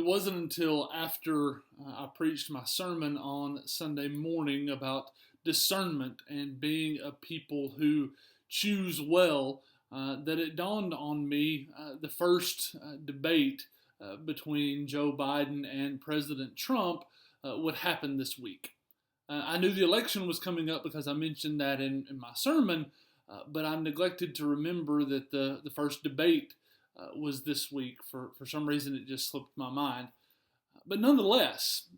It wasn't until after I preached my sermon on Sunday morning about discernment and being a people who choose well that it dawned on me the first debate between Joe Biden and President Trump would happen this week. I knew the election was coming up because I mentioned that in my sermon, but I neglected to remember that the first debate was this week. For some reason, it just slipped my mind. But nonetheless,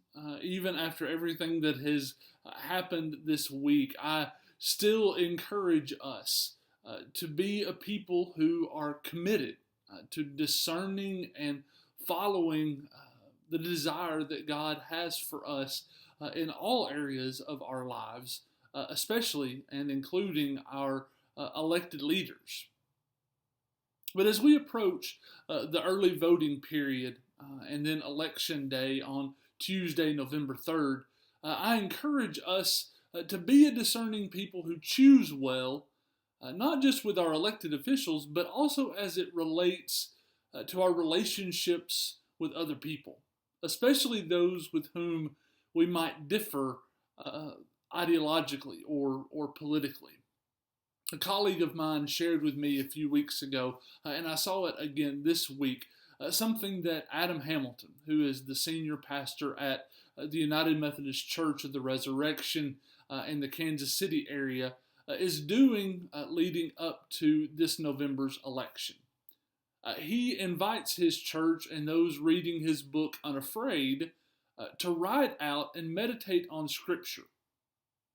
even after everything that has happened this week, I still encourage us to be a people who are committed to discerning and following the desire that God has for us in all areas of our lives, especially and including our elected leaders. But as we approach the early voting period and then election day on Tuesday, November 3rd, I encourage us to be a discerning people who choose well, not just with our elected officials, but also as it relates to our relationships with other people, especially those with whom we might differ ideologically or politically. A colleague of mine shared with me a few weeks ago, and I saw it again this week, something that Adam Hamilton, who is the senior pastor at the United Methodist Church of the Resurrection in the Kansas City area, is doing leading up to this November's election. He invites his church and those reading his book Unafraid to write out and meditate on Scripture,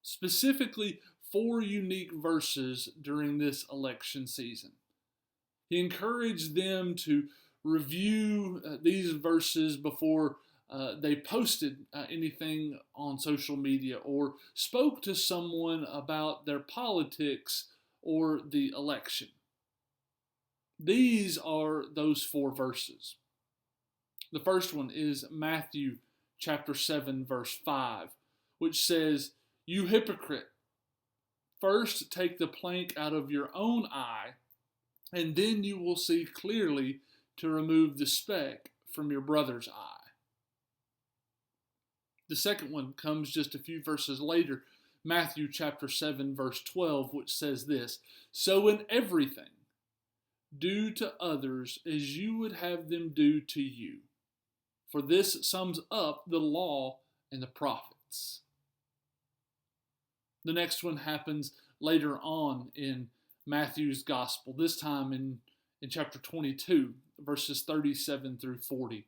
specifically 4 unique verses during this election season. He encouraged them to review these verses before they posted anything on social media or spoke to someone about their politics or the election. These are those 4 verses. The first one is Matthew chapter 7, verse 5, which says, "You hypocrite, first take the plank out of your own eye, and then you will see clearly to remove the speck from your brother's eye." The second one comes just a few verses later, Matthew chapter 7, verse 12, which says this, "So in everything, do to others as you would have them do to you. For this sums up the law and the prophets." The next one happens later on in Matthew's gospel, this time in chapter 22, verses 37 through 40,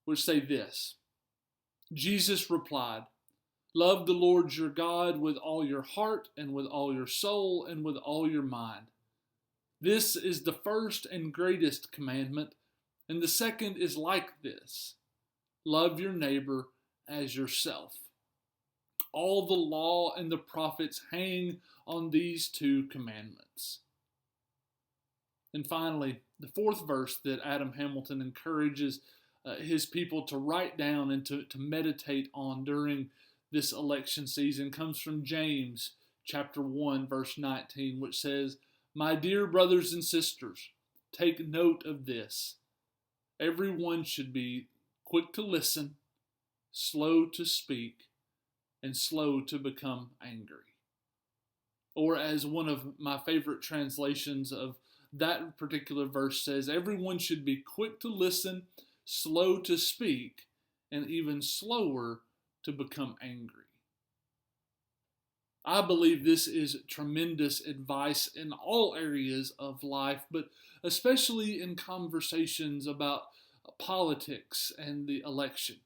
which say this, "Jesus replied, 'Love the Lord your God with all your heart and with all your soul and with all your mind. This is the first and greatest commandment, and the second is like this. Love your neighbor as yourself. All the law and the prophets hang on these 2 commandments.'" And finally, the 4th verse that Adam Hamilton encourages his people to write down and to meditate on during this election season comes from James chapter 1, verse 19, which says, "My dear brothers and sisters, take note of this. Everyone should be quick to listen, slow to speak, and slow to become angry." Or as one of my favorite translations of that particular verse says, "Everyone should be quick to listen, slow to speak, and even slower to become angry." I believe this is tremendous advice in all areas of life, but especially in conversations about politics and the election.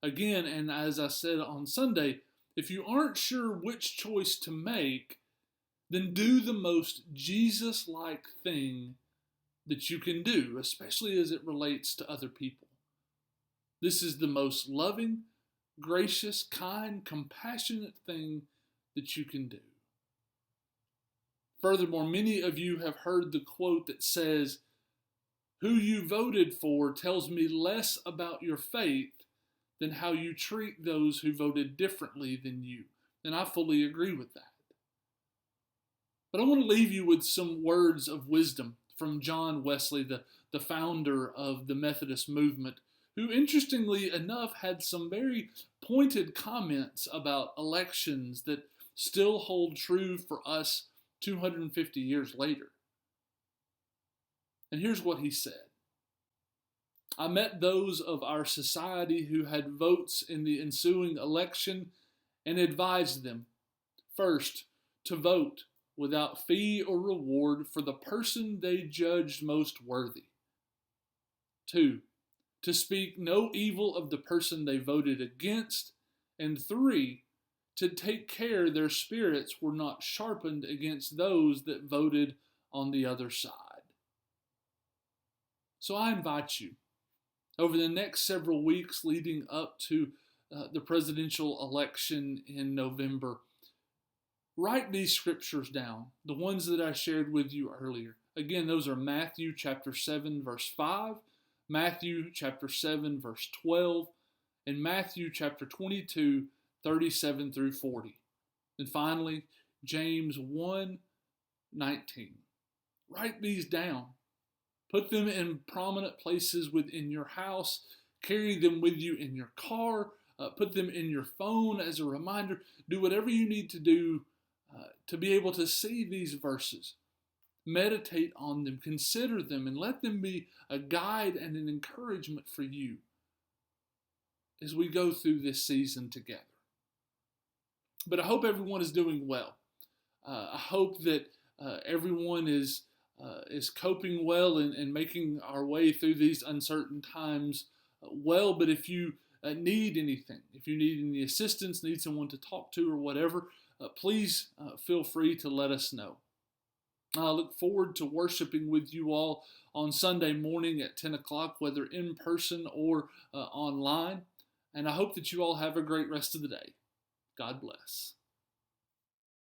Again, and as I said on Sunday, if you aren't sure which choice to make, then do the most Jesus-like thing that you can do, especially as it relates to other people. This is the most loving, gracious, kind, compassionate thing that you can do. Furthermore, many of you have heard the quote that says, "Who you voted for tells me less about your faith than how you treat those who voted differently than you." And I fully agree with that. But I want to leave you with some words of wisdom from John Wesley, the founder of the Methodist movement, who interestingly enough had some very pointed comments about elections that still hold true for us 250 years later. And here's what he said. I met those of our society who had votes in the ensuing election and advised them, first, to vote without fee or reward for the person they judged most worthy. 2, to speak no evil of the person they voted against. And 3, to take care their spirits were not sharpened against those that voted on the other side. So I invite you, over the next several weeks leading up to the presidential election in November, write these scriptures down, the ones that I shared with you earlier. Again, those are Matthew chapter 7, verse 5, Matthew chapter 7, verse 12, and Matthew chapter 22, 37 through 40. And finally, James 1, 19. Write these down. Put them in prominent places within your house. Carry them with you in your car. Put them in your phone as a reminder. Do whatever you need to do to be able to see these verses. Meditate on them. Consider them and let them be a guide and an encouragement for you as we go through this season together. But I hope everyone is doing well. I hope that everyone is coping well and making our way through these uncertain times well. But if you need anything, if you need any assistance, need someone to talk to or whatever, please feel free to let us know. I look forward to worshiping with you all on Sunday morning at 10 o'clock, whether in person or online. And I hope that you all have a great rest of the day. God bless.